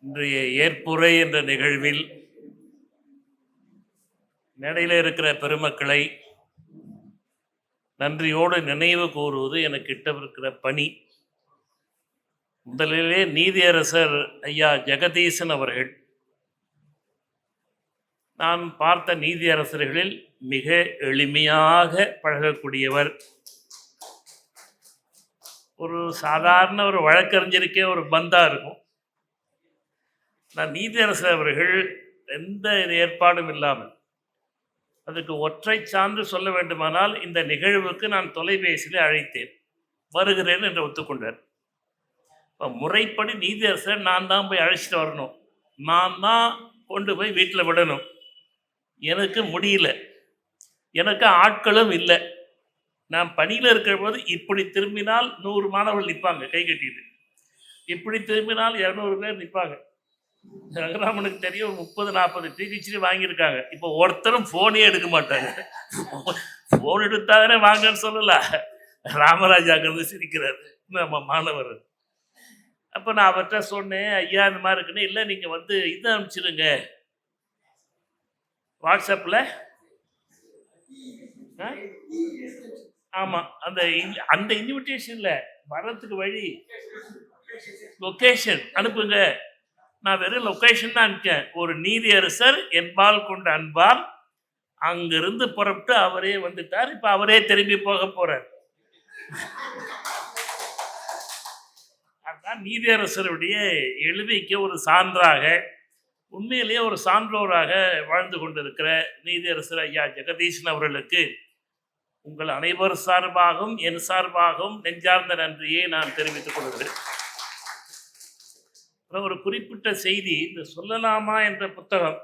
இன்றைய ஏற்புரை என்ற நிகழ்வில் மேடையில் இருக்கிற பெருமக்களை நன்றியோடு நினைவு கூறுவது எனக்கு இருக்கிற பணி. முதலிலே நீதியரசர் ஐயா ஜெகதீசன் அவர்கள் நான் பார்த்த நீதியரசர்களில் மிக எளிமையாக பழகக்கூடியவர். ஒரு சாதாரண ஒரு வழக்கறிஞருக்கே ஒரு பந்தா இருக்கும். நான் நீதியரசர் அவர்கள் எந்த ஏற்பாடும் இல்லாமல், அதுக்கு ஒற்றை சான்று சொல்ல வேண்டுமானால், இந்த நிகழ்வுக்கு நான் தொலைபேசியில் அழைத்தேன், வருகிறேன் என்று ஒத்துக்கொண்டார். இப்போ முறைப்படி நீதியரசர் நான் தான் போய் அழைச்சிட்டு வரணும், நான் தான் கொண்டு போய் வீட்டில் விடணும். எனக்கு முடியல, எனக்கு ஆட்களும் இல்லை. நான் பணியில் இருக்கிற போது இப்படி திரும்பினால் 100 மாணவர்கள் நிற்பாங்க கை கட்டிட்டு, இப்படி திரும்பினால் 200 பேர் நிற்பாங்க. ரங்கராமனுக்கு தெரியும் 30-40 டிஹெச்டி வாங்கியிருக்காங்க. இப்போ ஒருத்தரும் ஃபோனே எடுக்க மாட்டாங்க. ஃபோன் எடுத்தாதானே வாங்கன்னு சொல்லல. ராமராஜா அங்கிருந்து சிரிக்கிறாரு நம்ம மாணவர். அப்போ நான் அவர்கிட்ட சொன்னேன், ஐயா இந்த மாதிரி இருக்குன்னு. இல்லை நீங்கள் வந்து இதை அனுப்பிச்சிடுங்க வாட்ஸ்அப்பில். ஆமாம், அந்த இன்விடேஷனில் வர்றதுக்கு வழி லொக்கேஷன் அனுப்புங்க. நான் வெறும் லொக்கேஷன் தான் அனுப்பிச்சேன். ஒரு நீதியரசர் என்பால் கொண்ட அன்பால் அங்கிருந்து புறப்பட்டு அவரே வந்துட்டார். இப்போ அவரே திரும்பி போக போறார். அதுதான் நீதியரசருடைய எளிமைக்கு ஒரு சான்றாக, உண்மையிலேயே ஒரு சான்றோராக வாழ்ந்து கொண்டிருக்கிற நீதியரசர் ஐயா ஜெகதீசன் அவர்களுக்கு உங்கள் அனைவர் சார்பாகவும் என் சார்பாகவும் நெஞ்சார்ந்த நன்றியை நான் தெரிவித்துக் கொள்கிறேன். ஒரு குறிப்பிட்ட செய்தி, இந்த சொல்லலாமா என்ற புத்தகம்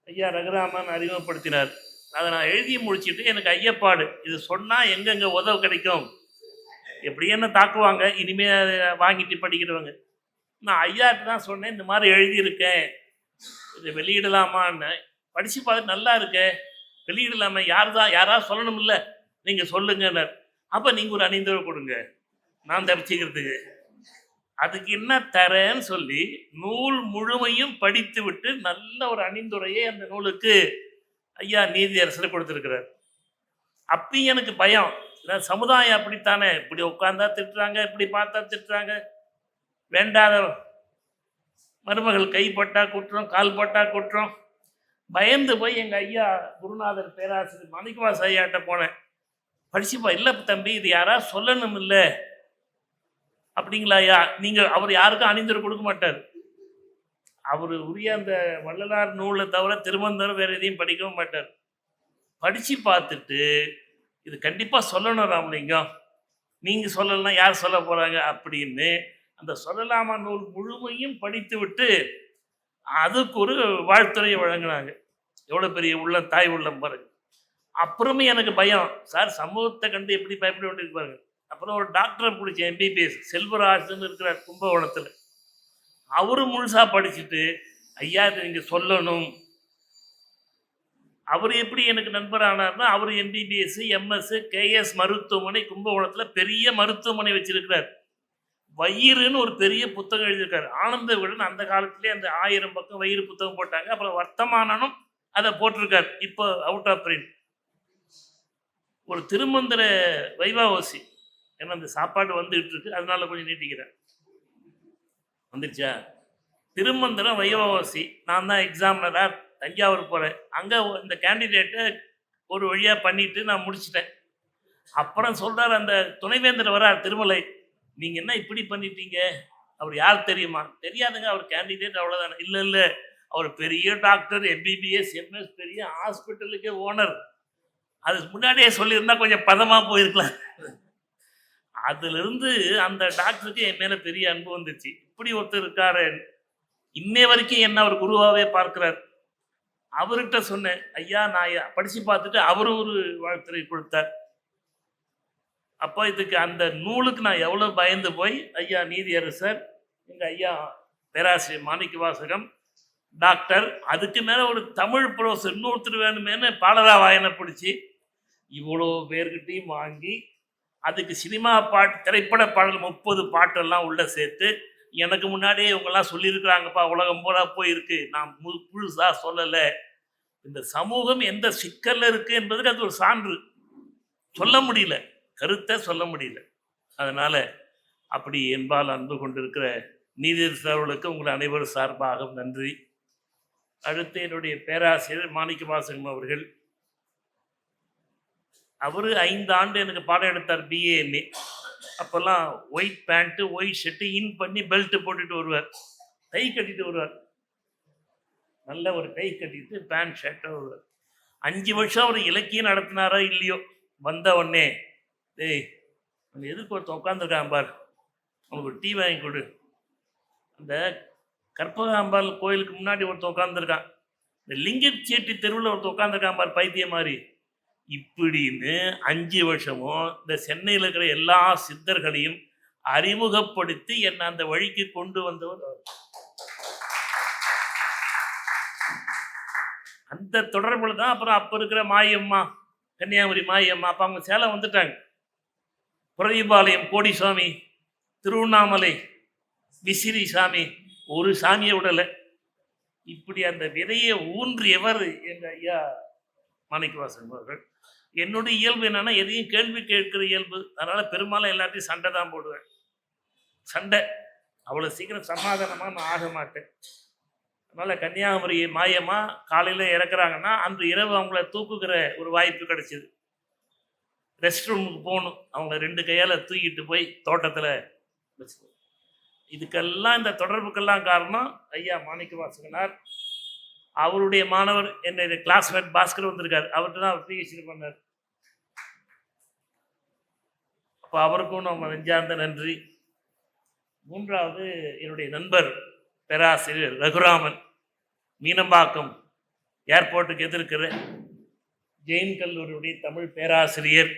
ஐயா ரகுராமன் அறிமுகப்படுத்தினார். அதை நான் எழுதி முடிச்சுட்டு எனக்கு ஐயப்பாடு, இது சொன்னால் எங்கெங்கே உதவு கிடைக்கும், எப்படி என்ன தாக்குவாங்க, இனிமேல் வாங்கிட்டு படிக்கிறவங்க. நான் ஐயாட்டு தான் சொன்னேன், இந்த மாதிரி எழுதியிருக்கேன், இதை வெளியிடலாமான்னு. படித்து பார்த்து நல்லா இருக்கேன், வெளியிடலாமா, யாராவது சொல்லணும் இல்லை, நீங்கள் சொல்லுங்கன்னார். அப்போ நீங்கள் ஒரு அணிந்தவர் கொடுங்க நான் தப்பிச்சுக்கிறதுக்கு. அதுக்கு என்ன தரேன்னு சொல்லி நூல் முழுமையும் படித்து விட்டு நல்ல ஒரு அணிந்துரையை அந்த நூலுக்கு ஐயா நீதியரசர் கொடுத்துருக்கிறார். அப்பயும் எனக்கு பயம், சமுதாயம் அப்படித்தானே, இப்படி உட்கார்ந்தா திட்டுறாங்க, இப்படி பார்த்தா திட்டுறாங்க, வேண்டாத மருமகள் கைப்பட்டா குற்றம், கால் பட்டா குற்றம். பயந்து போய் எங்கள் ஐயா குருநாதர் பேராசிரியர் மாணிக்கவாச ஐயாட்ட போனேன். படிச்சுப்பா. இல்லை தம்பி, இது யாராவது சொல்லணும் இல்லை அப்படிங்களா ஐயா, நீங்கள் அவர் யாருக்கும் அணிந்துரை கொடுக்க மாட்டார். அவர் உரிய அந்த வள்ளலார் நூலை தவிர திருமந்தரம் வேறு எதையும் படிக்கவும் மாட்டார். படித்து பார்த்துட்டு இது கண்டிப்பாக சொல்லணும் ராமலிங்கம், நீங்கள் சொல்லலைன்னா யார் சொல்ல போகிறாங்க அப்படின்னு அந்த சொல்லலாமா நூல் முழுமையும் படித்து விட்டு அதுக்கு ஒரு வாழ்த்துறையை வழங்கினாங்க. எவ்வளோ பெரிய உள்ளம், தாய் உள்ளம் பாருங்க. அப்புறமே எனக்கு பயம், சார் சமூகத்தை கண்டு எப்படி பயப்பட வேண்டியது பாருங்க. அப்புறம் ஒரு டாக்டரை பிடிச்ச எம்பிபிஎஸ் செல்வராஜ்னு இருக்கிறார் கும்பகோணத்தில். அவரு முழுசாக படிச்சுட்டு, ஐயா இது நீங்கள் சொல்லணும். அவர் எப்படி எனக்கு நண்பர் ஆனார்னா, அவர் எம்பிபிஎஸ் எம்எஸ் கேஎஸ் மருத்துவமனை கும்பகோணத்தில் பெரிய மருத்துவமனை வச்சிருக்கிறார். வயிறுன்னு ஒரு பெரிய புத்தகம் எழுதியிருக்காரு. ஆனந்த விடன் அந்த காலத்திலே அந்த 1000 பக்கம் வயிறு புத்தகம் போட்டாங்க. அப்புறம் வர்த்தமானனும் அதை போட்டிருக்காரு, இப்போ அவுட் ஆஃப் பிரிண்ட். ஒரு திருமந்திர வைவாவசி, ஏன்னா அந்த சாப்பாடு வந்துகிட்டு இருக்கு, அதனால கொஞ்சம் நீட்டிக்கிறேன். வந்துருச்சா? திருமந்திரம் வைவாவசி. நான் தான் எக்ஸாமினராக தஞ்சாவூர் போகிறேன். அங்கே இந்த கேண்டிடேட்டை ஒரு வழியாக பண்ணிட்டு நான் முடிச்சிட்டேன். அப்புறம் சொல்கிறார் அந்த துணைவேந்தர் வரார் திருமலை, நீங்கள் என்ன இப்படி பண்ணிட்டீங்க, அவர் யார் தெரியுமா? தெரியாதுங்க, அவர் கேண்டிடேட் அவ்வளோதானே. இல்லை, அவர் பெரிய டாக்டர், எம்பிபிஎஸ் எம்எஸ், பெரிய ஹாஸ்பிட்டலுக்கே ஓனர். அதுக்கு முன்னாடியே சொல்லியிருந்தா கொஞ்சம் பதமாக போயிருக்கலாம். அதிலிருந்து அந்த டாக்டருக்கு என் மேலே பெரிய அன்பு வந்துச்சு. இப்படி ஒருத்தர் இருக்காரு, இன்னை வரைக்கும் என்ன அவர் குருவாகவே பார்க்கிறார். அவர்கிட்ட சொன்னேன், ஐயா நான் படித்து பார்த்துட்டு அவரும் ஒரு வாழ்த்துறை கொடுத்தார். அப்போ இதுக்கு அந்த நூலுக்கு நான் எவ்வளோ பயந்து போய் ஐயா நீதியரசர், எங்கள் ஐயா பேராசிரியர் மாணிக்கவாசகம் டாக்டர், அதுக்கு மேலே ஒரு தமிழ் ப்ரொஃபஸர் இன்னொருத்தர் வேணுமேனு பாலரா வாயனை பிடிச்சி இவ்வளோ பேர்கிட்டையும் வாங்கி அதுக்கு சினிமா பாட்டு, திரைப்பட பாடல் 30 பாட்டெல்லாம் உள்ளே சேர்த்து எனக்கு முன்னாடியே இவங்கெல்லாம் சொல்லியிருக்கிறாங்கப்பா, உலகம் பூரா போயிருக்கு, நான் புதுசா சொல்லலை. இந்த சமூகம் எந்த சிக்கல்ல இருக்கு என்பதுக்கு அது ஒரு சான்று. சொல்ல முடியல, கருத்தை சொல்ல முடியல. அதனால அப்படி என்பால் அன்பு கொண்டிருக்கிற நீதியரசர் அவர்களுக்கு உங்கள் அனைவரும் சார்பாக நன்றி. அடுத்து என்னுடைய பேராசிரியர் மாணிக்க வாசகம் அவர்கள். அவர் 5 ஆண்டு எனக்கு பாடம் எடுத்தார், பிஏஎம்ஏ. அப்போல்லாம் ஒயிட் பேண்ட்டு ஒயிட் ஷர்ட்டு இன் பண்ணி பெல்ட் போட்டுட்டு வருவார், டை கட்டிட்டு வருவார். நல்ல ஒரு டை கட்டிட்டு பேண்ட் ஷர்ட்டாக வருவார். 5 வருஷம் அவர் இலக்கியம் நடத்தினாரோ இல்லையோ, வந்த உடனே டேய் நம்ம எதுக்கு ஒருத்தன் உட்காந்துருக்கான் பார், அவனுக்கு ஒரு டீ வாங்கி கொடு. அந்த கற்பகாம்பாள் கோயிலுக்கு முன்னாடி ஒருத்தன் உட்காந்துருக்கான், இந்த லிங்கச்சேட்டி தெருவில் ஒருத்தன் உட்காந்துருக்கான் பார், பைத்தியம் மாதிரி. இப்படின்னு 5 வருஷமும் இந்த சென்னையில் இருக்கிற எல்லா சித்தர்களையும் அறிமுகப்படுத்தி என்னை அந்த வழிக்கு கொண்டு வந்தவர். அந்த தொடர்புல தான் அப்புறம் அப்போ இருக்கிற மாயம்மா, கன்னியாகுமரி மாயம்மா, அப்போ அவங்க சேலம் வந்துட்டாங்க. புரதிபாளையம் கோடிசாமி, திருவண்ணாமலை விசிறி சாமி, ஒரு சாமியை விடலை. இப்படி அந்த விதையை ஊன்றியவர் எங்கள் ஐயா மாணிக்கவாசகம் அவர்கள். என்னுடைய இயல்பு என்னன்னா, எதையும் கேள்வி கேட்கிற இயல்பு. அதனால பெரும்பாலும் எல்லாத்தையும் சண்டை தான் போடுவேன். சண்டை அவ்வளோ சீக்கிரம் சமாதானமாக நான் ஆக மாட்டேன். அதனால் கன்னியாகுமரி மாயம்மா காலையில் இறக்குறாங்கன்னா அன்று இரவு அவங்கள தூக்குகிற ஒரு வாய்ப்பு கிடைச்சிது. ரெஸ்ட் ரூமுக்கு போகணும், அவங்கள 2 கையால் தூக்கிட்டு போய் தோட்டத்தில் வச்சு. இதுக்கெல்லாம் இந்த தொடர்புக்கெல்லாம் காரணம் ஐயா மாணிக்க வாசகனார். அவருடைய மாணவர் என்னுடைய கிளாஸ்மேட் பாஸ்கர் வந்திருக்கார், அவர்கிட்ட தான் அவர் பிஹெச்டி பண்ணார். அப்போ அவருக்கும் நம்ம நெஞ்சார்ந்த நன்றி. 3வது என்னுடைய நண்பர் பேராசிரியர் ரகுராமன், மீனம்பாக்கம் ஏர்போர்ட்டுக்கு எதிர்க்கிற ஜெயின் கல்லூரியுடைய தமிழ் பேராசிரியர்,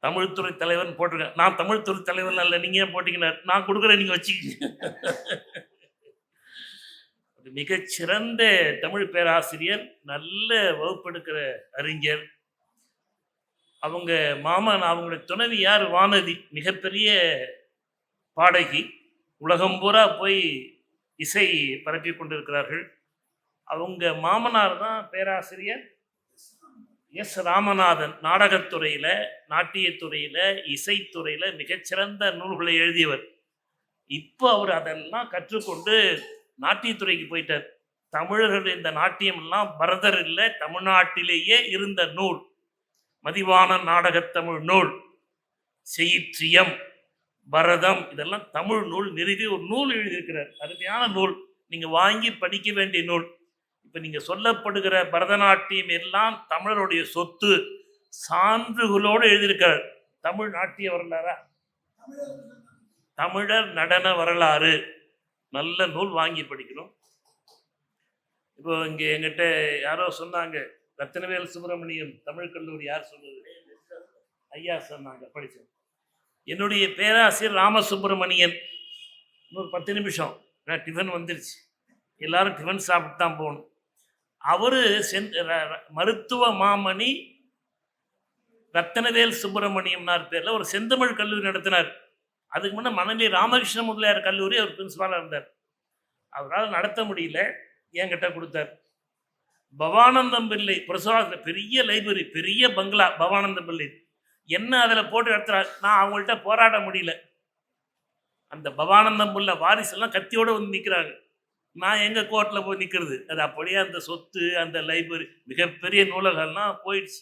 தமிழ்துறை தலைவர்னு போட்டிருக்கேன். நான் தமிழ்துறை தலைவர் இல்லை, நீங்கள் ஏன் போட்டிங்கன்னார். நான் கொடுக்குறேன், நீங்கள் வச்சுக்கிங்க. மிகச்சிறந்த தமிழ் பேராசிரியர், நல்ல வகுப்பெடுக்கிற அறிஞர். அவங்க மாமன், அவங்களுடைய துணைவி யார், வானதி, மிகப்பெரிய பாடகி, உலகம் பூரா போய் இசை பரப்பி கொண்டிருக்கிறார்கள். அவங்க மாமனார் தான் பேராசிரியர் எஸ் ராமநாதன். நாடகத்துறையில், நாட்டியத்துறையில், இசைத்துறையில் மிகச்சிறந்த நூல்களை எழுதியவர். இப்போ அவர் அதெல்லாம் கற்றுக்கொண்டு நாட்டியத்துறைக்கு போயிட்டார். தமிழர்கள் இந்த நாட்டியம்லாம் பரதர் இல்லை, தமிழ்நாட்டிலேயே இருந்த நூல். மதிவான நாடகத்தமிழ் நூல், செயிற்றியம், பரதம், இதெல்லாம் தமிழ் நூல் நிறுவி ஒரு நூல் எழுதியிருக்கிறார். அருமையான நூல், நீங்கள் வாங்கி படிக்க வேண்டிய நூல். இப்போ நீங்கள் சொல்லப்படுகிற பரதநாட்டியம் எல்லாம் தமிழருடைய சொத்து, சான்றுகளோடு எழுதியிருக்கிறார். தமிழ் நாட்டிய வரலாறா, தமிழர் நடன வரலாறு, நல்ல நூல், வாங்கி படிக்கணும். இப்போ இங்கே எங்கிட்ட யாரோ சொன்னாங்க, ரத்தினவேல் சுப்பிரமணியம் தமிழ் கல்லூரி, யார் சொல்லுது, ஐயா சொன்னாங்க, படித்தேன். என்னுடைய பேராசிரியர் ராமசுப்பிரமணியன். இன்னொரு 10 நிமிஷம் நான் டிஃபன் வந்துருச்சு, எல்லாரும் டிஃபன் சாப்பிட்டு தான் போகணும். அவர் மருத்துவ மாமணி ரத்தினவேல் சுப்பிரமணியம்னார் பேரில் ஒரு செந்தமிழ் கல்லூரி நடத்தினார். அதுக்கு முன்னே மணலி ராமகிருஷ்ண முதலியார் கல்லூரி அவர் பிரின்சிபாலாக இருந்தார். அவரால் நடத்த முடியல, என்கிட்ட கொடுத்தார். பவானந்தம் பிள்ளை பிரசாதத்தில் பெரிய லைப்ரரி, பெரிய பங்களா பவானந்தம் பிள்ளை, என்ன அதில் போட்டு நடத்துகிறார். நான் அவங்கள்ட்ட போராட முடியல. அந்த பவானந்தம் பிள்ளை வாரிசெல்லாம் கத்தியோடு வந்து நிற்கிறாங்க. நான் எங்கள் கோர்ட்டில் போய் நிற்கிறது. அது அப்படியே அந்த சொத்து, அந்த லைப்ரரி, மிகப்பெரிய நூலகம்லாம் போயிடுச்சு.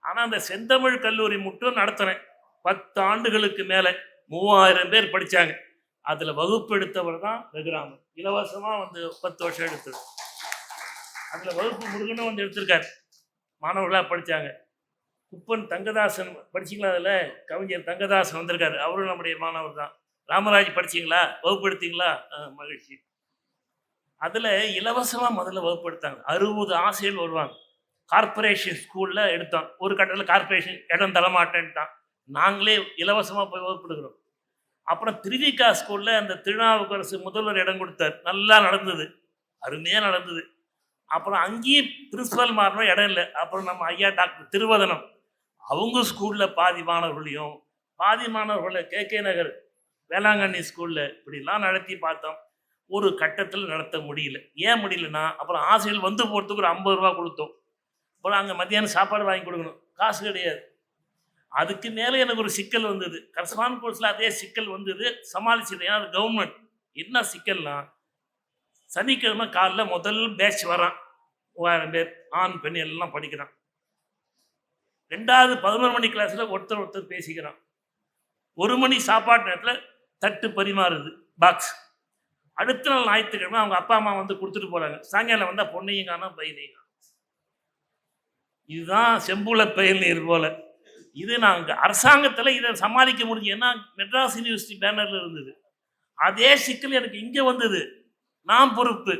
ஆனால் அந்த செந்தமிழ் கல்லூரி மட்டும் நடத்துகிறேன். 10 ஆண்டுகளுக்கு மேலே 3000 பேர் படித்தாங்க. அதில் வகுப்பு எடுத்தவர் தான் ரகுராமன். இலவசமாக வந்து 10 வருஷம் எடுத்தது. அதில் வகுப்பு முருகனும் வந்து எடுத்திருக்கார், மாணவர்களாக படித்தாங்க. குப்பன் தங்கதாசன் படிச்சிங்களா, அதில் கவிஞர் தங்கதாசன் வந்திருக்காரு, அவரும் நம்முடைய மாணவர் தான். ராமராஜ் படிச்சிங்களா, வகுப்பு எடுத்தீங்களா, மகிழ்ச்சி. அதில் இலவசமாக முதல்ல வகுப்பு எடுத்தாங்க. 60 ஆசிரியர்கள் வருவாங்க. கார்பரேஷன் ஸ்கூலில் எடுத்தோம். ஒரு கட்டத்தில் கார்பரேஷன் இடம் தரமாட்டேன்ட்டான், நாங்களே இலவசமாக போய் வகுப்பு எடுக்கிறோம். அப்புறம் திருவிகா ஸ்கூலில் அந்த திருநாவுக்கரசு முதல்வர் இடம் கொடுத்தார், நல்லா நடந்தது, அருமையாக நடந்தது. அப்புறம் அங்கேயும் பிரின்சிபல் மாறினோம், இடம் இல்லை. அப்புறம் நம்ம ஐயா டாக்டர் திருவதனம், அவங்க ஸ்கூலில் பாதி மாணவர்களையும், பாதி மாணவர்களை கே நகர் வேளாங்கண்ணி ஸ்கூலில் இப்படிலாம் நடத்தி பார்த்தோம். ஒரு கட்டத்தில் நடத்த முடியல. ஏன் முடியலன்னா, அப்புறம் ஆசிரியர்கள் வந்து போகிறதுக்கு ஒரு 50 ரூபா கொடுத்தோம். அப்புறம் அங்கே மத்தியானம் சாப்பாடு வாங்கி கொடுக்கணும். காசு கிடையாது. அதுக்கு மேலே எனக்கு ஒரு சிக்கல் வந்தது. கரஸ்பாண்டன்ட் கோர்ஸில் அதே சிக்கல் வந்தது. சமாளிச்சது. ஏன்னா அது கவர்மெண்ட். என்ன சிக்கல்னா, சனிக்கிழமை காலைல முதல் பேட்ச் வரான். 3000 பேர் ஆண் பெண் எல்லாம் படிக்கிறான். 2வது 11 மணி கிளாஸில் ஒருத்தர் பேசிக்கிறான். 1 மணி சாப்பாட்டு நேரத்தில் தட்டு பரிமாறுது, பாக்ஸ். அடுத்த நாள் ஞாயிற்றுக்கிழமை அவங்க அப்பா அம்மா வந்து கொடுத்துட்டு போகிறாங்க. சாயங்காலம் வந்தால் பொண்ணையும் காணோம், பையனையும் காணோம். இதுதான் செம்புல பெயல் நீர் போல. இது நாங்கள் அரசாங்கத்தில் இதை சமாளிக்க முடியும். ஏன்னா மெட்ராஸ் யூனிவர்சிட்டி பேனரில் இருந்தது. அதே சிக்கல் எனக்கு இங்கே வந்தது. நான் பொறுப்பு.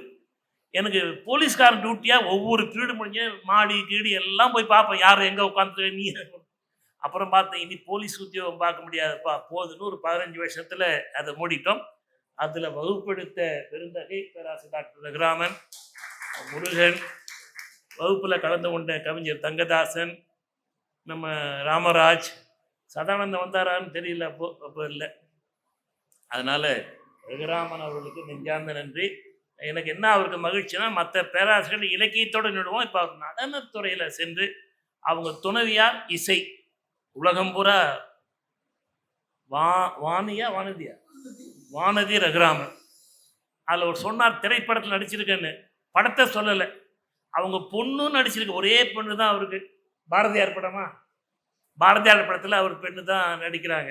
எனக்கு போலீஸ்காரன் டியூட்டியாக ஒவ்வொரு பீரியடு முடிஞ்சு மாடி கீடி எல்லாம் போய் பார்ப்பேன். யார் எங்கே உட்காந்து நீ. அப்புறம் பார்த்தேன், இனி போலீஸ் உத்தியோகம் பார்க்க முடியாதுப்பா, போதுன்னு ஒரு 15 வருஷத்தில் அதை மூடிட்டோம். அதில் வகுப்பெடுத்த பெருந்தகை பேராசிரியர் டாக்டர் ரகுராமன், முருகன், வகுப்பில் கலந்து கொண்ட கவிஞர் தங்கதாசன், நம்ம ராமராஜ், சதானந்தம் வந்தாரான்னு தெரியல, அப்போ இல்லை. அதனால் ரகுராமன் அவர்களுக்கு நெஞ்சார்ந்த நன்றி. எனக்கு என்ன அவருக்கு மகிழ்ச்சினா, மற்ற பேராசிரியர்கள் இலக்கியத்தோடு நிடுவோம். இப்போ அவர் நடனத்துறையில் சென்று அவங்க துணைவியார் இசை உலகம் பூரா வானதி ரகுராமன். அதில் ஒரு சொன்னார், திரைப்படத்தில் நடிச்சிருக்கேன்னு. படத்தை சொல்லலை, அவங்க பொண்ணும் நடிச்சிருக்கு. ஒரே பெண்ணு தான் அவருக்கு. பாரதியார் படமா, பாரதியார் படத்தில் அவர் பெண்ணு தான் நடிக்கிறாங்க.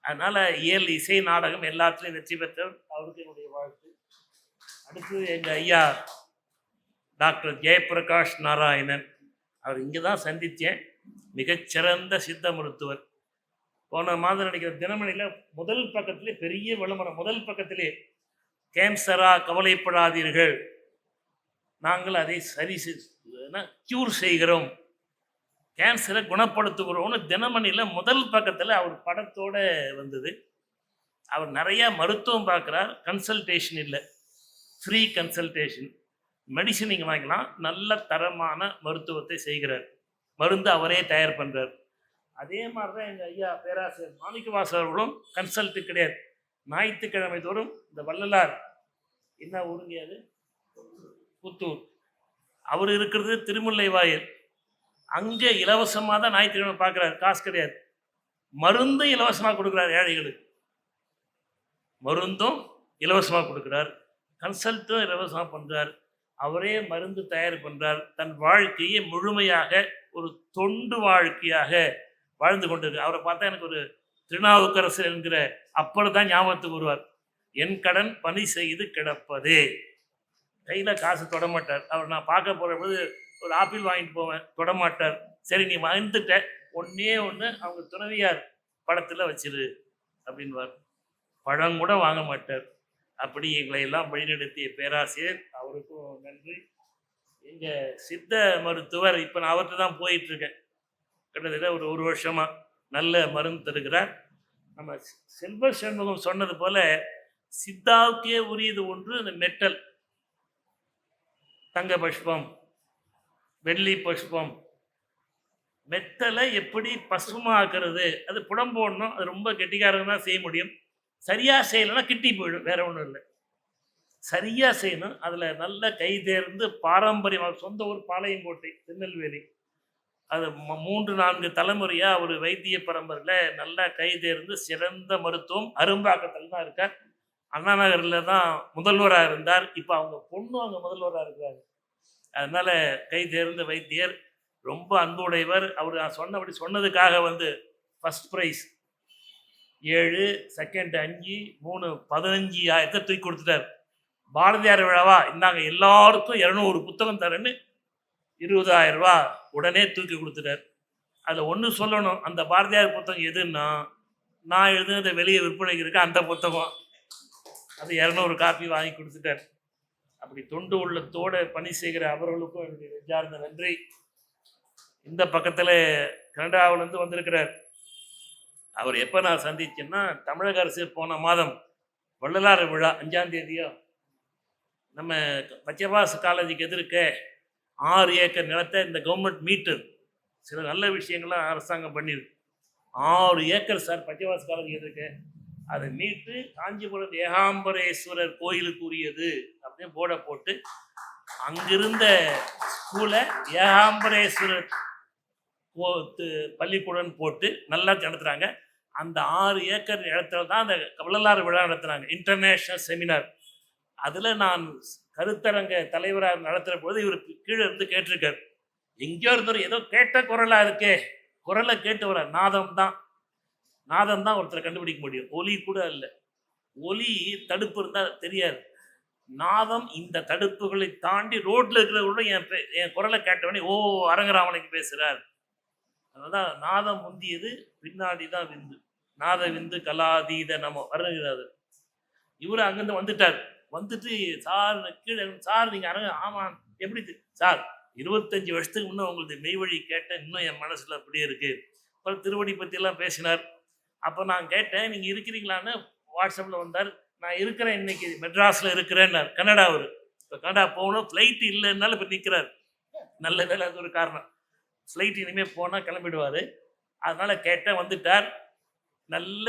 அதனால் இயல் இசை நாடகம் எல்லாத்துலேயும் வெற்றி பெற்றவர். அவருக்கு என்னுடைய வாழ்த்து. அடுத்து எங்கள் ஐயா டாக்டர் ஜெயபிரகாஷ் நாராயணன். அவர் இங்கே தான் சந்தித்தேன். மிகச்சிறந்த சித்த மருத்துவர். போன மாதம் நடிக்கிற தினமணியில் முதல் பக்கத்திலே பெரிய விளம்பரம். முதல் பக்கத்திலே, கேன்சரா கவலைப்படாதீர்கள், நாங்கள் அதை க்யூர் செய்கிறோம், கேன்சரை குணப்படுத்துகிறோம்னு தினமணியில் முதல் பக்கத்தில் அவர் படத்தோடு வந்தது. அவர் நிறையா மருத்துவம் பார்க்குறார். கன்சல்டேஷன் இல்லை, ஃப்ரீ கன்சல்டேஷன். மெடிசன் நீங்கள் வாங்கிக்கலாம். நல்ல தரமான மருத்துவத்தை செய்கிறார். மருந்து அவரே தயார் பண்ணுறார். அதே மாதிரி தான் எங்கள் ஐயா பேராசிரியர் மாணிக்கவாசர் அவர்களும் கன்சல்ட்டு கிடையாது. ஞாயிற்றுக்கிழமை தோறும் இந்த வள்ளலார் என்ன ஊருங்க அது, புத்தூர், அவர் இருக்கிறது திருமுல்லை வாயில். அங்கே இலவசமாக தான் ஞாயிற்றுக்கிழமை பார்க்குறாரு. காசு கிடையாது. மருந்தும் இலவசமாக கொடுக்குறார் ஏழைகளுக்கு. மருந்தும் இலவசமாக கொடுக்குறார், கன்சல்ட்டும் இலவசமாக பண்ணுறார். அவரே மருந்து தயார் பண்ணுறார். தன் வாழ்க்கையை முழுமையாக ஒரு தொண்டு வாழ்க்கையாக வாழ்ந்து கொண்டிருக்கு. அவரை பார்த்தா எனக்கு ஒரு திருநாவுக்கரசர் என்கிற அப்பர் தான் ஞாபகத்துக்கு வருவார். என் கடன் பணி செய்து கிடப்பதே. கையில் காசு தொடமாட்டார். அவர் நான் பார்க்க போகிற போது ஒரு ஆப்பிள் வாங்கிட்டு போவேன், தொடமாட்டார். சரி நீ வந்துட்ட, ஒன்றே ஒன்று அவங்க துணைவியார் படத்தில் வச்சிரு அப்படின்வார். பழம் கூட வாங்க மாட்டார். அப்படி எங்களை எல்லாம் வழிநடத்திய பேராசிரியர், அவருக்கும் நன்றி. எங்கள் சித்த மருத்துவர், இப்போ நான் அவர்கிட்ட தான் போயிட்டுருக்கேன். கிட்டத்தட்ட ஒரு வருஷமாக நல்ல மருந்து தருகிறார். நம்ம செல்வ சண்முகம் சொன்னது போல் சித்தாவுக்கே உரியது ஒன்று இந்த மெட்டல். தங்க புஷ்பம், வெள்ளி புஷ்பம், மெட்டலை எப்படி பசுமாக்குறது, அது புடம் போடணும். அது ரொம்ப கெட்டிக்காரங்க தான் செய்ய முடியும். சரியாக செய்யலைன்னா கிட்டி போயிடும், வேற ஒன்றும் இல்லை. சரியாக செய்யணும். அதில் நல்ல கை தேர்ந்து பாரம்பரியமாக, சொந்த ஊர் பாளையங்கோட்டை, திருநெல்வேலி. அது 3-4 தலைமுறையாக அவர் வைத்திய பரம்பரையில் நல்லா கை தேர்ந்து சிறந்த மருத்துவம். அரும்பாக்கத்தில் தான் இருக்கார். அண்ணா நகரில் தான் முதல்வராக இருந்தார். இப்போ அவங்க பொண்ணும் அங்கே முதல்வராக இருக்கிறாங்க. அதனால் கை தேர்ந்த வைத்தியர், ரொம்ப அன்புடையவர். அவர் நான் சொன்னபடி சொன்னதுக்காக வந்து ஃபஸ்ட் ப்ரைஸ் 7, செகண்ட் 5, 3 15,000 தூக்கி கொடுத்துட்டார். பாரதியார் விழாவா, இந்தாங்க எல்லாருக்கும் 200 புத்தகம் தரேன்னு 20,000 ரூபா உடனே தூக்கி கொடுத்துட்டார். அதில் ஒன்று சொல்லணும், அந்த பாரதியார் புத்தகம் எதுன்னா, நான் எழுதுனதை வெளியே விற்பனைக்கு இருக்க அந்த புத்தகம். அது 200 காப்பி வாங்கி கொடுத்துட்டார். அப்படி தொண்டு உள்ளத்தோடு பணி செய்கிற அவர்களுக்கும் என்னுடைய நெஞ்சார்ந்த நன்றி. இந்த பக்கத்தில் கனடாவிலேருந்து வந்திருக்கிறார். அவர் எப்போ நான் சந்திச்சேன்னா, தமிழக அரசு போன மாதம் வள்ளலார் விழா 5ஆம் தேதியோ, நம்ம பச்சைபாஸ் காலேஜுக்கு எதிர்க்க 6 ஏக்கர் நிலத்தை இந்த கவர்மெண்ட் மீட்டர். சில நல்ல விஷயங்கள்லாம் அரசாங்கம் பண்ணியிருக்கு. 6 ஏக்கர் சார் பச்சைபாஸ் காலேஜுக்கு எதிர்க்க. அதை மீட்டு காஞ்சிபுரம் ஏகாம்பரேஸ்வரர் கோயிலுக்கு உரியது அப்படின்னு போர்டை போட்டு அங்கிருந்த ஸ்கூலை ஏகாம்பரேஸ்வரர் பள்ளிக்கூடம் போட்டு நல்லா நடத்துகிறாங்க. அந்த 6 ஏக்கர் இடத்துல தான் அந்த வள்ளலார் விழா நடத்துனாங்க, இன்டர்நேஷ்னல் செமினார். அதில் நான் கருத்தரங்க தலைவராக நடத்துகிற போது இவர் கீழே இருந்து கேட்டிருக்கார். எங்கேயோ இருந்தவர் ஏதோ கேட்ட குரலாக இருக்கே, குரலை கேட்டு வர நாதம் தான் ஒருத்தரை கண்டுபிடிக்க முடியும், ஒலி கூட இல்லை. ஒலி தடுப்பு இருந்தால் தெரியாது. நாதம் இந்த தடுப்புகளை தாண்டி ரோட்டில் இருக்கிறவங்களோட என் குரலை கேட்டவனே ஓ அரங்கராமனுக்கு பேசுகிறார். அதனால நாதம் முந்தியது, பின்னாடி தான் விந்து. நாத விந்து கலாதீத நமோ வருகிறாரு. இவர் அங்கேருந்து வந்துட்டு சார் கீழே, சார் நீங்கள் அரங்க, ஆமாம் எப்படி சார் 25 வருஷத்துக்கு முன்னே உங்களுக்கு மெய்வழி கேட்டேன், இன்னும் என் மனசில் அப்படியே இருக்குது. அப்புறம் திருவடி பற்றியெல்லாம் பேசினார். அப்போ நான் கேட்டேன் நீங்கள் இருக்கிறீங்களான்னு. வாட்ஸ்அப்பில் வந்தார். நான் இருக்கிறேன், இன்னைக்கு மெட்ராஸில் இருக்கிறேன்னார். கனடா. அவர் இப்போ கனடா போகணும், ஃப்ளைட்டு இல்லைன்னாலும் இப்போ நிற்கிறார். நல்ல வேலை, அது ஒரு காரணம். ஃப்ளைட் இனிமேல் போனால் கிளம்பிடுவார். அதனால் கேட்டேன், வந்துட்டார். நல்ல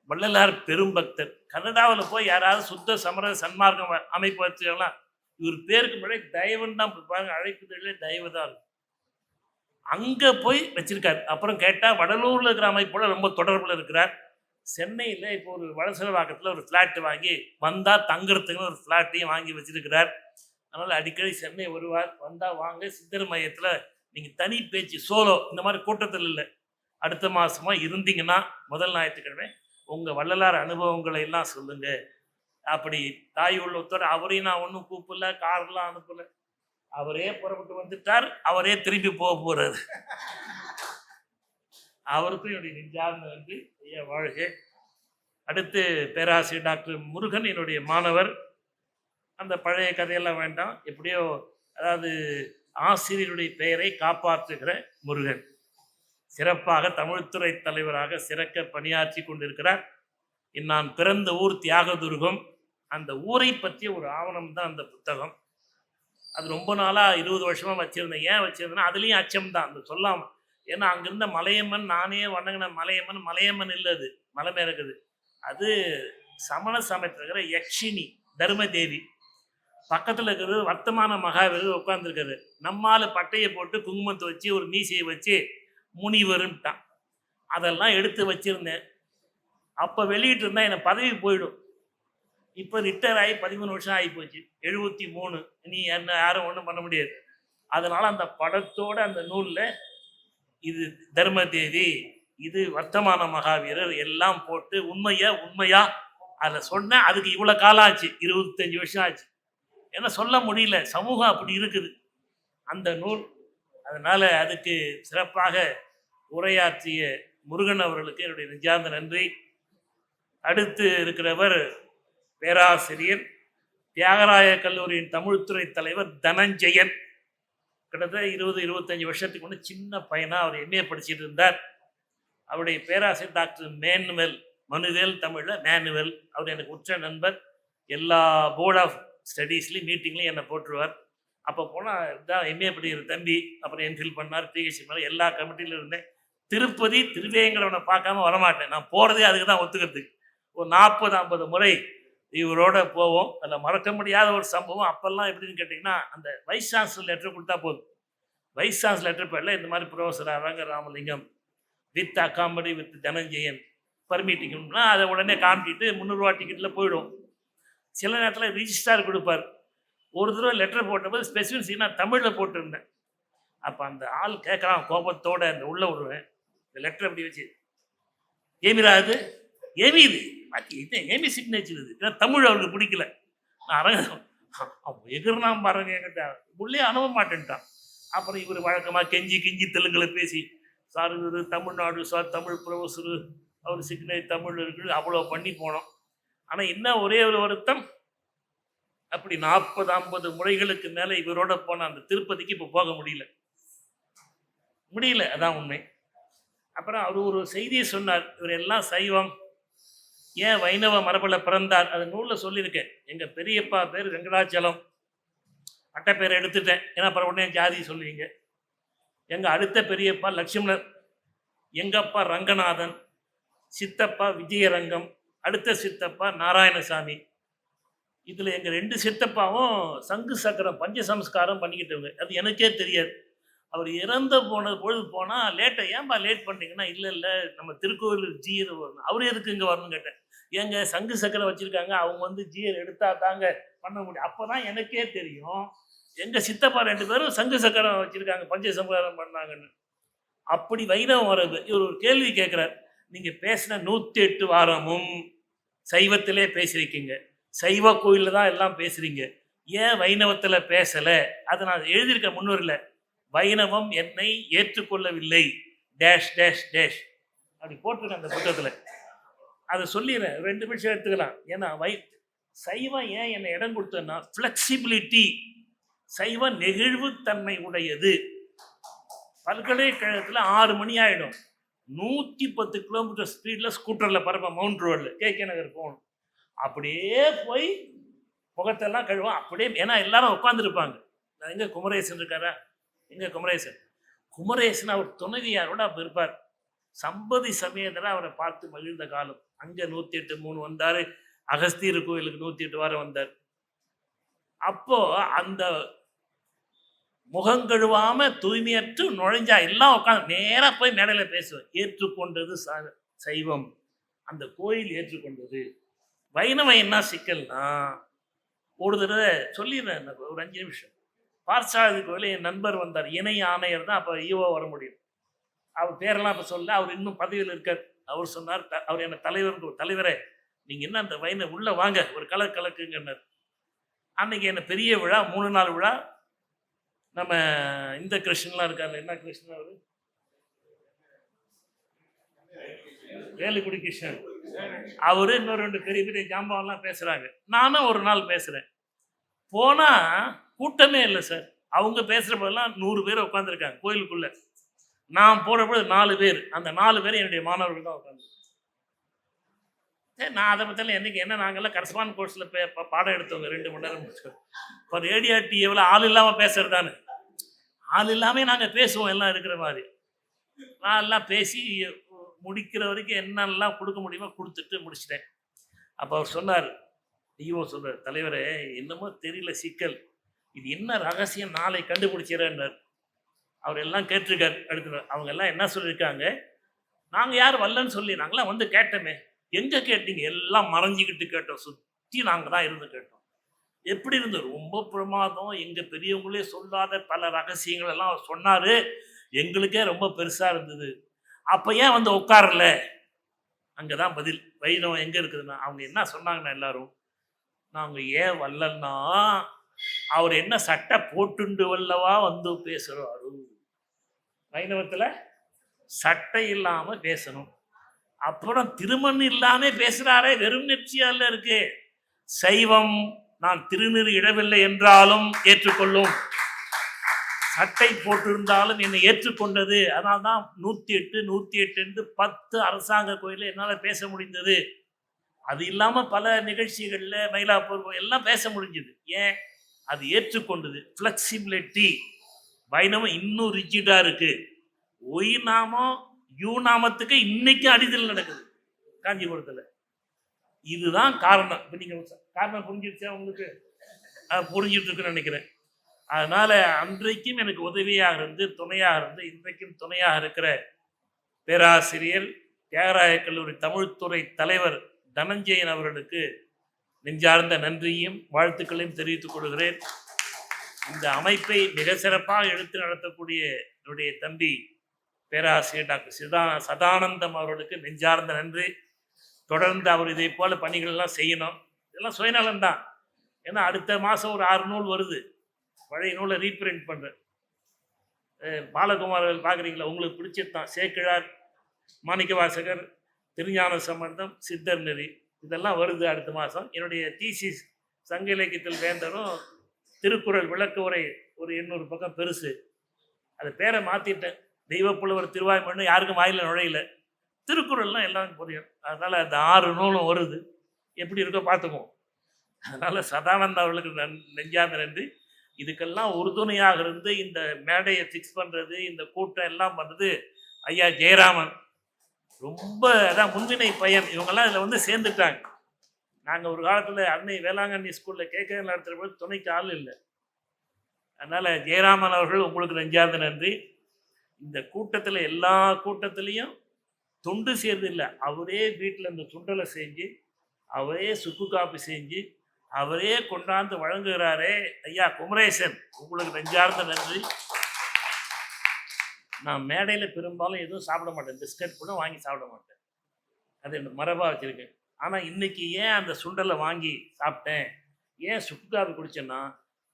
வள்ளலார் பெரும்பக்தர். கனடாவில் போய் யாராவது சுத்த சமர சன்மார்க்கம் அமைப்பு வச்சுக்கலாம், இவர் பேருக்கு முன்னாடி தயவுன்னு தான் பாருங்க, அழைப்புதலே தயவு தான் இருக்கும். அங்கே போய் வச்சிருக்காரு. அப்புறம் கேட்டால் வடலூரில் இருக்கிற அமைப்போட ரொம்ப தொடர்பில் இருக்கிறார். சென்னையில் இப்போ ஒரு வடசெலவாக்கத்தில் ஒரு ஃப்ளாட்டு வாங்கி வந்தால் தங்குறதுக்குன்னு ஒரு ஃப்ளாட்டையும் வாங்கி வச்சிருக்கிறார். அதனால் அடிக்கடி சென்னை வருவார். வந்தால் வாங்க, சித்தர் மையத்தில் நீங்கள் தனி பேச்சு சோலோ இந்த மாதிரி கூட்டத்தில் இல்லை, அடுத்த மாதமாக இருந்தீங்கன்னா முதல் ஞாயிற்றுக்கிழமை உங்கள் வள்ளலார் அனுபவங்களை எல்லாம் சொல்லுங்கள். அப்படி தாய் உள்ளத்தோடு அவரையும் நான் ஒன்றும் கூப்பிடல, கார்லாம் அனுப்பலை. அவரே புறப்பட்டு வந்துட்டார், அவரே திரும்பி போக போகிறார். அவருக்கும் என்னுடைய நெஞ்சார்ந்த நன்றி. ஐயா வாழ்க. அடுத்து பேராசிரியர் டாக்டர் முருகன், என்னுடைய மாணவர். அந்த பழைய கதையெல்லாம் வேண்டாம், எப்படியோ அதாவது ஆசிரியருடைய பெயரை காப்பாற்றுகிற முருகன் சிறப்பாக தமிழ்துறை தலைவராக சிறக்க பணியாற்றி கொண்டிருக்கிறார். நான் பிறந்த ஊர் தியாகதுர்கம். அந்த ஊரை பற்றிய ஒரு ஆவணம் தான் அந்த புத்தகம். அது ரொம்ப நாளாக 20 வருஷமாக வச்சுருந்தேன். ஏன் வச்சுருந்தேன்னா அதுலேயும் அச்சம்தான், அந்த சொல்லாமல். ஏன்னா அங்கிருந்த மலையம்மன், நானே வணங்கின மலையம்மன் இல்லை, அது மலை மேலே இருக்குது. அது சமண சமயத்தில் இருக்கிற யக்ஷினி தர்மதேவி. பக்கத்தில் இருக்கிறது வர்த்தமான மகாவீரர் உட்காந்துருக்காரு. நம்மால் பட்டையை போட்டு குங்குமத்தை வச்சு ஒரு மீசையை வச்சு முனிவருன்ட்டான். அதெல்லாம் எடுத்து வச்சுருந்தேன். அப்போ வெளியிட்டு இருந்தால் எனக்கு பதவி போயிடும். இப்போ ரிட்டையர் ஆகி 13 வருஷம் ஆகி போச்சு, 73. நீ என்ன யாரும் ஒன்றும் பண்ண முடியாது. அதனால் அந்த படத்தோட அந்த நூலில் இது தர்மதேவி, இது வர்த்தமான மகாவீரர் எல்லாம் போட்டு உண்மையா அதில் சொன்னேன். அதுக்கு இவ்வளோ காலம் ஆச்சு, 25 வருஷம் ஆச்சு. ஏன்னா சொல்ல முடியல, சமூகம் அப்படி இருக்குது அந்த நூல். அதனால் அதுக்கு சிறப்பாக உரையாற்றிய முருகன் அவர்களுக்கு என்னுடைய நெஞ்சார்ந்த நன்றி. அடுத்து இருக்கிறவர் பேராசிரியர், தியாகராய கல்லூரியின் தமிழ்துறை தலைவர் தனஞ்சயன். கிட்டத்தட்ட 20-25 வருஷத்துக்கு முன்னே சின்ன பையனாக அவர் எம்ஏ படிச்சுட்டு இருந்தார். அவருடைய பேராசிரியர் டாக்டர் மேனுவல், மனுவேல் தமிழில் மேனுவல். அவர் எனக்கு உற்ற நண்பர். எல்லா போர்ட் ஆஃப் ஸ்டடீஸ்லையும் மீட்டிங்லையும் என்னை போட்டுருவார். அப்போ போனால் தான் எம்ஏ படிக்கிற தம்பி. அப்புறம் எம்ஃபில் பண்ணார், பிஹெச்டி பண்ணார், எல்லா கமிட்டியிலும் இருந்தேன். திருப்பதி திருவேங்கடவனை பார்க்காம வரமாட்டேன். நான் போகிறதே அதுக்கு தான், ஒத்துக்கிறதுக்கு. ஒரு 40-50 முறை இவரோட போவோம். அதில் மறக்க முடியாத ஒரு சம்பவம். அப்போல்லாம் எப்படின்னு கேட்டிங்கன்னா, அந்த வைஸ் சான்சலர் லெட்டர் கொடுத்தா போதும். வைஸ் சான்சலர் லெட்டர் பேரில் இந்த மாதிரி professor Aranga Ramalingam with அக்காம்படி with Dhananjayan பர்மிட்டிங்கன்னா அதை உடனே காமிட்டிட்டு 300 ரூபா டிக்கெட்டில் போயிடும். சில நேரத்தில் ரிஜிஸ்டார் கொடுப்பார். ஒரு தடவை லெட்டர் போட்டபோது ஸ்பெசிஃபிக் நான் தமிழில் போட்டிருந்தேன். அப்போ அந்த ஆள் கேட்குறான் கோபத்தோடு, அந்த உள்ள விடுவேன், இந்த லெட்டர் அப்படி வச்சு, ஏமிரா அது ஏமி இது இது ஏமி சிக்னேச்சர் இது. ஏன்னா தமிழ் அவருக்கு பிடிக்கல. நான் அரங்க எதிர்னாம் பாருங்க என்கிட்ட உள்ளே அனுப்ப மாட்டேன்ட்டான். அப்புறம் இவர் வழக்கமாக கெஞ்சி தெலுங்கில் பேசி, சார் இவர் தமிழ்நாடு சார், தமிழ் ப்ரொஃபஸரு, அவர் சிக்னேச்சர் தமிழ் இருக்குது, அவ்வளோ பண்ணி போனோம். ஆனால் இன்னும் ஒரே ஒரு வருத்தம், அப்படி 40-50 முறைகளுக்கு மேலே இவரோட போன அந்த திருப்பதிக்கு இப்போ போக முடியல. அதான் உண்மை. அப்புறம் அவர் ஒரு செய்தியை சொன்னார், இவர் எல்லாம் சைவம், ஏன் வைணவ மரபில் பிறந்தார். அது நூலில் சொல்லியிருக்கேன். எங்கள் பெரியப்பா பேர் வெங்கடாச்சலம், அட்டை பேரை எடுத்துட்டேன், ஏன்னா அப்புறம் உடனே ஜாதி சொல்லுவீங்க. எங்கள் அடுத்த பெரியப்பா லட்சுமணர், எங்கள் அப்பா ரங்கநாதன், சித்தப்பா விஜயரங்கம், அடுத்த சித்தப்பா நாராயணசாமி. இதில் எங்கள் 2 சித்தப்பாவும் சங்கு சக்கரம் பஞ்ச சம்ஸ்காரம் பண்ணிக்கிட்டவங்க. அது எனக்கே தெரியாது. அவர் இறந்து போன பொழுது போனால் ஏன்பா லேட் பண்ணீங்கன்னா, இல்லை இல்லை நம்ம திருக்கோவில் ஜீயர் வரணும். அவர் எதுக்கு இங்கே வரணும்னு கேட்டேன். ஏங்க சங்கு சக்கரம் வச்சுருக்காங்க, அவங்க வந்து ஜீயர் எடுத்தா தாங்க பண்ண முடியும். அப்போ தான் எனக்கே தெரியும் எங்கள் சித்தப்பா 2 பேரும் சங்கு சக்கரம் வச்சுருக்காங்க, பஞ்ச சம்ஸ்காரம் பண்ணாங்கன்னு. அப்படி வைணவம் வரது. இவர் ஒரு கேள்வி கேட்குறார். நீங்கள் பேசின 108 வாரமும் சைவத்திலே பேசியிருக்கீங்க, சைவ கோயிலில் தான் எல்லாம் பேசுகிறீங்க, ஏன் வைணவத்தில் பேசலை? அதை நான் எழுதியிருக்க முன்னூரில், வைணவம் என்னை ஏற்றுக்கொள்ளவில்லை டேஷ் டேஷ் டேஷ் அப்படி போட்டிருக்கேன் அந்த புத்தகத்தில். அதை சொல்லிடுறேன், 2 நிமிஷம் எடுத்துக்கலாம். ஏன்னா சைவம் ஏன் என்னை இடம் கொடுத்ததுன்னா, ஃப்ளெக்சிபிலிட்டி, சைவ நெகிழ்வுத்தன்மை உடையது. பல்கலைக்கழகத்தில் 6 மணி ஆகிடும், 110 கிலோமீட்டர் ஸ்பீடில் ஸ்கூட்டரில் பரப்பேன், மவுண்ட் ரோடில் கேகே நகர் போகணும். அப்படியே போய் முகத்தெல்லாம் கழுவோம் அப்படியே, ஏன்னா எல்லாரும் உட்காந்துருப்பாங்க. நான் எங்கே குமரேசன் இருக்காரா? எங்கே குமரேசன் அவர் துணைவியாரோட அப்போ இருப்பார். சம்பதி சமேதராக அவரை பார்த்து மகிழ்ந்த காலம். அங்கே 108 3 வந்தார், அகஸ்தியர் கோயிலுக்கு 108 வாரம் வந்தார். அப்போ அந்த முகங்கழுவாம தூய்மையற்று நுழைஞ்சா எல்லாம் உட்காந்து நேராக போய் மேடையில் பேசுவேன். ஏற்றுக்கொண்டது சைவம், அந்த கோயில் ஏற்றுக்கொண்டது. வைணவம் என்ன சிக்கல்னா, ஒரு தடவை சொல்லிடுறேன், ஒரு 5 நிமிஷம். பார்சாதி கோயில் என் நண்பர் வந்தார், இணை ஆணையர் தான் அப்போ ஈவோ வர முடியும். அவர் பேரெல்லாம் இப்போ சொல்ல, அவர் இன்னும் பதவியில் இருக்கார். அவர் சொன்னார், அவர் என்ன தலைவரே நீங்கள் என்ன அந்த வைணவ உள்ளே வாங்க ஒரு கலக்குங்கன்னார். அன்னைக்கு என்ன பெரிய விழா, 3 நாள் விழா. நம்ம இந்த கிருஷ்ணன்லாம் இருக்காங்க, என்ன கிருஷ்ணன் அவரு, வேலுக்குடி கிருஷ்ணன், அவரு இன்னொரு 2 பெரிய பெரிய ஜாம்பவன்லாம் பேசுறாங்க. நானும் ஒரு நாள் பேசுறேன். போனா கூட்டமே இல்லை சார். அவங்க பேசுற போதெல்லாம் 100 பேர் உட்காந்துருக்காங்க கோயிலுக்குள்ள. நான் போன பொழுது 4 பேர், அந்த 4 பேர் என்னுடைய மாணவர்கள் தான் உட்காந்து. நான் அதை பற்றில என்னைக்கு என்ன, நாங்கள்லாம் கரஸ்பாண்ட் கோர்ஸில் பாடம் எடுத்தவங்க 2 மணி நேரம் முடிச்சோம். இப்போ ரேடியோ டிவியில் ஆள் இல்லாமல் பேசுறதானே, ஆள் இல்லாமல் நாங்கள் பேசுவோம் எல்லாம் இருக்கிற மாதிரி. நான் எல்லாம் பேசி முடிக்கிற வரைக்கும் என்னெல்லாம் கொடுக்க முடியுமோ கொடுத்துட்டு முடிச்சிட்டேன். அப்போ அவர் சொன்னார், டிஓ சொல்கிறார், தலைவரே என்னமோ தெரியல சிக்கல், இது என்ன ரகசியம், நாளை கண்டுபிடிச்சிடறார். அவர் எல்லாம் கேட்டிருக்கார். அடுத்து அவங்க எல்லாம் என்ன சொல்லியிருக்காங்க, நாங்கள் யார் வரலன்னு சொல்லி நாங்களாம் வந்து கேட்டோமே, எங்கே கேட்டீங்க? எல்லாம் மறைஞ்சிக்கிட்டு கேட்டோம், சுற்றி நாங்கள் தான் இருந்து கேட்டோம். எப்படி இருந்தது? ரொம்ப பிரமாதம், எங்கள் பெரியவங்களே சொல்லாத பல ரகசியங்கள் எல்லாம் அவர் சொன்னார். எங்களுக்கே ரொம்ப பெருசாக இருந்தது. அப்போ ஏன் வந்து உட்காரல? அங்கே தான் பதில். வைணவம் எங்கே இருக்குதுன்னா, அவங்க என்ன சொன்னாங்கன்னா எல்லாரும், நாங்கள் ஏன் வரலன்னா, அவர் என்ன சட்டை போட்டுண்டு வல்லவா வந்து பேசுகிறாரு. வைணவத்தில் சட்டை இல்லாமல் பேசணும். அப்புறம் திருமணம் இல்லாமல் பேசுகிறாரே, வெறும் நெற்றியால இருக்கு. சைவம் நான் திருநீறு இடவில்லை என்றாலும் ஏற்றுக்கொள்ளும், சட்டை போட்டிருந்தாலும் என்னை ஏற்றுக்கொண்டது. அதனால தான் 108 என்று 10 அரசாங்க கோயிலில் என்னால் பேச முடிந்தது. அது இல்லாமல் பல நிகழ்ச்சிகளில் மயிலாப்பூர் எல்லாம் பேச முடிஞ்சது. ஏன்? அது ஏற்றுக்கொண்டது. ஃப்ளெக்சிபிலிட்டி. வைணவம் இன்னும் ரிஜிடாக இருக்குது. ஒய் நாமம் யூ நாமத்துக்கு இன்னைக்கு அடிதல் நடக்குது காஞ்சிபுரத்தில். இதுதான் காரணம். இப்போ நீங்கள் காரணம் புரிஞ்சிருச்சா உங்களுக்கு? புரிஞ்சிட்டு இருக்குன்னு நினைக்கிறேன். அதனால் அன்றைக்கும் எனக்கு உதவியாக இருந்து துணையாக இருந்து இன்றைக்கும் துணையாக இருக்கிற பேராசிரியர் தியாகராய கல்லூரி தமிழ்துறை தலைவர் தனஞ்சயன் அவர்களுக்கு நெஞ்சார்ந்த நன்றியும் வாழ்த்துக்களையும் தெரிவித்துக் கொள்கிறேன். இந்த அமைப்பை மிக சிறப்பாக எடுத்து நடத்தக்கூடிய என்னுடைய தம்பி பேராசிரியர் டாக்டர் சதானந்தம் அவர்களுக்கு நெஞ்சார்ந்த நன்றி. தொடர்ந்து அவர் இதை போல பணிகள்லாம் செய்யணும். இதெல்லாம் சுயநலம்தான். ஏன்னா அடுத்த மாதம் ஒரு 6 நூல் வருது, பழைய நூலை ரீப்ரிண்ட் பண்ணுறேன். பாலகுமார்கள் பார்க்குறீங்களா? உங்களுக்கு பிடிச்சது தான். சேக்கிழார், மாணிக்கவாசகர், திருஞான சம்பந்தம், சித்தர் நெறி, இதெல்லாம் வருது அடுத்த மாதம். என்னுடைய தீசிஸ் சங்க இலக்கியத்தில் வேந்தரும் திருக்குறள் விளக்க உரை ஒரு 800 பக்கம் பெருசு. அது பேரை மாற்றிட்டேன். தெய்வப்புலவர் திருவாய்மொழி யாருக்கும் வாயில நுழையில. திருக்குறள்லாம் எல்லாரும் புரியும். அதனால் அந்த 6 நூலும் வருது. எப்படி இருக்கோ பார்த்துக்குவோம். அதனால் சதானந்த அவர்களுக்கு நெஞ்சார்ந்த நன்றி. இதுக்கெல்லாம் உறுதுணையாக இருந்து இந்த மேடையை ஃபிக்ஸ் பண்ணுறது, இந்த கூட்டம் எல்லாம் பண்ணுறது ஐயா ஜெயராமன். ரொம்ப அதான் முன்வினை பயன். இவங்கெல்லாம் இதில் வந்து சேர்ந்துட்டாங்க. நாங்கள் ஒரு காலத்தில் அன்னை வேளாங்கண்ணி ஸ்கூலில் கேட்க நடத்துகிற போது துணைக்கு ஆள் இல்லை. அதனால் ஜெயராமன் அவர்கள் உங்களுக்கு நெஞ்சார்ந்த நன்றி. இந்த கூட்டத்தில் எல்லா கூட்டத்திலையும் தொண்டு சேர்ந்து இல்லை, அவரே வீட்டில் இந்த சுண்டலை செஞ்சு, அவரே சுக்கு காப்பி செஞ்சு, அவரே கொண்டாந்து வழங்குகிறாரே ஐயா குமரேசன், உங்களுக்கு நெஞ்சார்ந்த நன்றி. நான் மேடையில் பெரும்பாலும் எதுவும் சாப்பிட மாட்டேன், பிஸ்கட் கூட வாங்கி சாப்பிட மாட்டேன், அது எனக்கு மரபாக வச்சுருக்கேன். ஆனால் இன்னைக்கு ஏன் அந்த சுண்டலை வாங்கி சாப்பிட்டேன், ஏன் சுக்கு காப்பி குடிச்சேன்னா,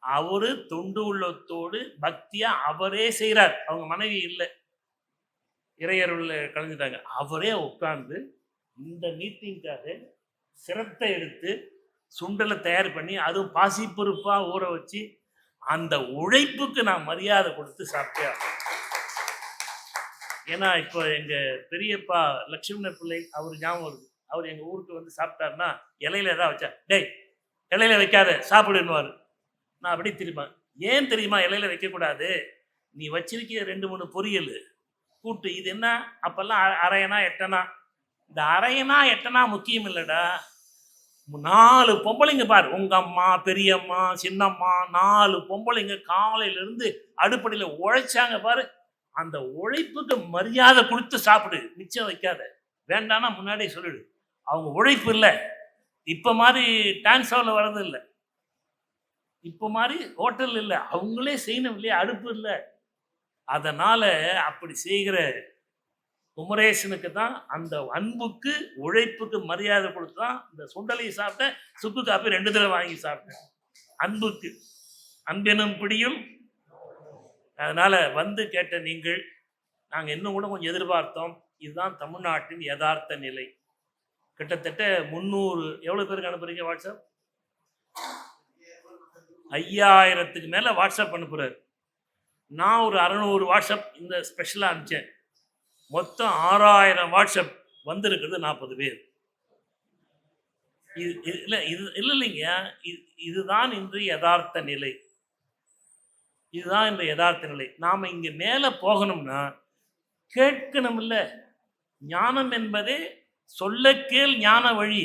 அவரு தொண்டு உள்ளத்தோடு பக்தியா அவரே செய்கிறார். அவங்க மனைவி இல்லை, இறையருள் கலந்துட்டாங்க. அவரே உட்கார்ந்து இந்த மீட்டிங்காக சிரத்தை எடுத்து சுண்டலை தயார் பண்ணி, அதுவும் பாசிப்பருப்பாக ஊற வச்சு, அந்த உழைப்புக்கு நான் மரியாதை கொடுத்து சாப்பிட்டேன். ஏன்னா இப்போ எங்கள் பெரியப்பா லட்சுமண பிள்ளை அவர் ஞாபகம் வருது. அவர் எங்கள் ஊருக்கு வந்து சாப்பிட்டாருன்னா இலையில ஏதாவது வச்சா, டேய் இலையில வைக்காத சாப்பிடுன்னுவார். நான் அப்படி திரும்பேன், ஏன் தெரியுமா இலையில வைக்கக்கூடாது, நீ வச்சிருக்கிற 2-3 பொரியல் கூட்டு, இது என்ன அப்போல்லாம் அரையனா எட்டனா, இந்த அரையனா எட்டனா முக்கியம் இல்லைடா. 4 பொம்பளைங்க பாரு, உங்கள் அம்மா பெரியம்மா சின்னம்மா 4 பொம்பளைங்க காலையிலேருந்து அடுப்படியில் உழைச்சாங்க பாரு, அந்த உழைப்புக்கு மரியாதை கொடுத்து சாப்பிடு, மிச்சம் வைக்காத. வேண்டாம்னா முன்னாடியே சொல்லிடு. அவங்க உழைப்பு இல்லை, இப்போ மாதிரி டான்ஸாவில் வர்றது இல்லை, இப்போ மாதிரி ஹோட்டல் இல்லை, அவங்களே செய்யணும் இல்லையா, அடுப்பு இல்லை. அதனால அப்படி செய்கிற குமரேசனுக்கு தான் அந்த அன்புக்கு உழைப்புக்கு மரியாதை கொடுத்து தான் இந்த சுண்டலை சாப்பிட்டேன், சுக்கு காப்பி 2 தடவை வாங்கி சாப்பிட்டேன். அன்புக்கு அன்பெனும் பிடியும். அதனால வந்து கேட்ட நீங்கள், நாங்கள் இன்னும் கூட கொஞ்சம் எதிர்பார்த்தோம். இதுதான் தமிழ்நாட்டின் யதார்த்த நிலை. கிட்டத்தட்ட 300 எவ்வளோ பேருக்கு அனுப்புறீங்க வாட்ஸ்அப்? 5000க்கு மேலே வாட்ஸ்அப் அனுப்புகிறார். நான் ஒரு 600 வாட்ஸ்அப் இந்த ஸ்பெஷலாக அனுப்பிச்சேன். மொத்தம் 6000 வாட்ஸ்அப் வந்திருக்கிறது 40 பேர். இல்லைங்க, இதுதான் இன்று யதார்த்த நிலை. இதுதான் இந்த யதார்த்த நிலை. நாம் இங்கே மேலே போகணும்னா கேட்கணும். இல்லை, ஞானம் என்பதே சொல்ல கேள் ஞான வழி.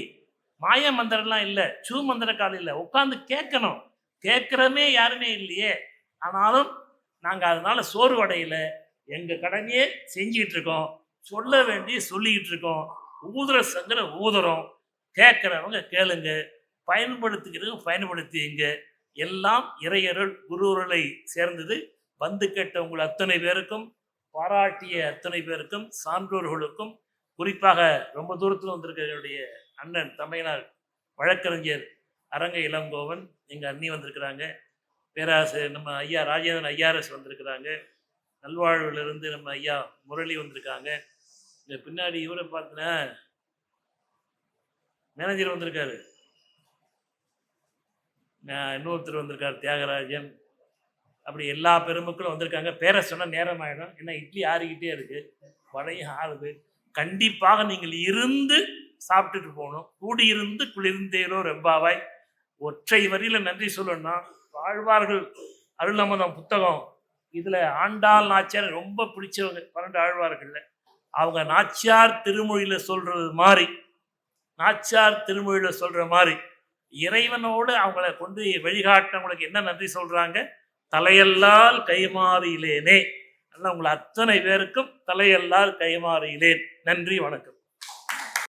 மாய மந்திரம்லாம் இல்லை, சூ மந்திர காலம் இல்லை, உட்காந்து கேட்கணும். கேட்குறமே யாருமே இல்லையே. ஆனாலும் நாங்கள் அதனால சோர்வடையில் எங்கள் கடமையே செஞ்சிக்கிட்டு இருக்கோம். சொல்ல வேண்டிய சொல்லிக்கிட்டு இருக்கோம். ஊதுற சங்கர ஊதுறோம். கேட்குறவங்க கேளுங்க, பயன்படுத்துகிறவங்க பயன்படுத்திங்க. எல்லாம் இறையருள் குருவருளை சேர்ந்தது. வந்து கேட்ட உங்கள் அத்தனை பேருக்கும், பாராட்டிய அத்தனை பேருக்கும், சான்றோர்களுக்கும், குறிப்பாக ரொம்ப தூரத்தில் வந்திருக்கிறவருடைய அண்ணன் தமையனார் வழக்கறிஞர் அரங்க இளங்கோவன், எங்கள் அண்ணி வந்திருக்கிறாங்க, பேராசிரியர் நம்ம ஐயா ராஜேந்திரன் ஐஆர்எஸ் வந்திருக்கிறாங்க, நல்வாழ்விலிருந்து நம்ம ஐயா முரளி வந்திருக்காங்க. இங்கே பின்னாடி இவரை பார்த்தீங்கன்னா மேனேஜர் வந்திருக்காரு, இன்னொருத்தர் வந்திருக்கார் தியாகராஜன். அப்படி எல்லா பெருமக்களும் வந்திருக்காங்க. பேரை சொன்னால் நேரம் ஆகிடும், ஏன்னா இட்லி ஆறிக்கிட்டே இருக்குது, வடையும் ஆறுது. கண்டிப்பாக நீங்கள் இருந்து சாப்பிட்டுட்டு போகணும். கூடியிருந்து குளிர்ந்தேனோ ரெம்பாவாய். ஒற்றை வரியில் நன்றி சொல்லணும்னா, ஆழ்வார்கள் அருளமதம் புத்தகம், இதில் ஆண்டாள் நாச்சியார் ரொம்ப பிடிச்சவங்க 12 ஆழ்வார்களில். அவங்க நாச்சியார் திருமொழியில் சொல்கிறது மாதிரி, நாச்சியார் திருமொழியில் சொல்கிற மாதிரி இறைவனோடு அவங்கள கொண்டு வழிகாட்டினவங்களுக்கு என்ன நன்றி சொல்கிறாங்க? தலையல்லால் கைமாறியிலேனே. அதனால் உங்களை அத்தனை பேருக்கும் தலையல்லால் கைமாறியிலேன். நன்றி, வணக்கம்.